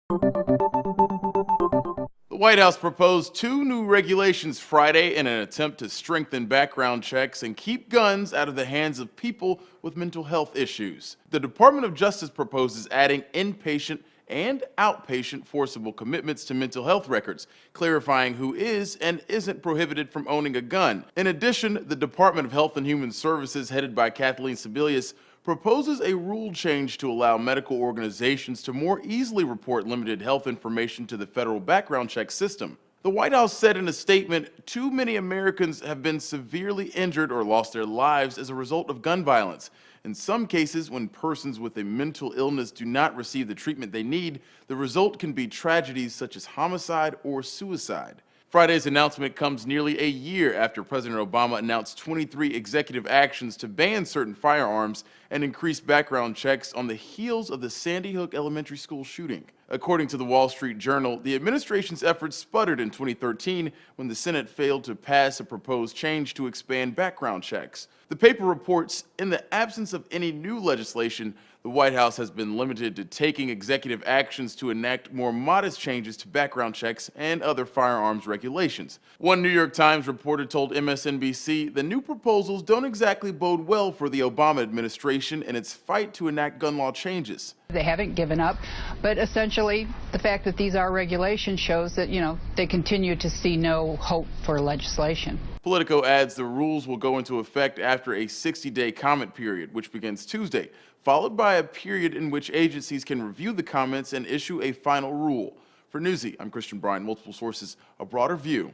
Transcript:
The White House proposed two new regulations Friday in an attempt to strengthen background checks and keep guns out of the hands of people with mental health issues. The Department of Justice proposes adding inpatient and outpatient forcible commitments to mental health records, clarifying who is and isn't prohibited from owning a gun. In addition, the Department of Health and Human Services, headed by Kathleen Sebelius, proposes a rule change to allow medical organizations to more easily report limited health information to the federal background check system. The White House said in a statement, too many Americans have been severely injured or lost their lives as a result of gun violence. In some cases, when persons with a mental illness do not receive the treatment they need, the result can be tragedies such as homicide or suicide. Friday's announcement comes nearly a year after President Obama announced 23 executive actions to ban certain firearms and increase background checks on the heels of the Sandy Hook Elementary School shooting. According to the Wall Street Journal, the administration's efforts sputtered in 2013 when the Senate failed to pass a proposed change to expand background checks. The paper reports, in the absence of any new legislation, the White House has been limited to taking executive actions to enact more modest changes to background checks and other firearms regulations. One New York Times reporter told MSNBC the new proposals don't exactly bode well for the Obama administration in its fight to enact gun law changes. They haven't given up, but essentially the fact that these are regulations shows that, they continue to see no hope for legislation. Politico adds the rules will go into effect after a 60-day comment period, which begins Tuesday, followed by a period in which agencies can review the comments and issue a final rule. For Newsy, I'm Christian Bryant, multiple sources, a broader view.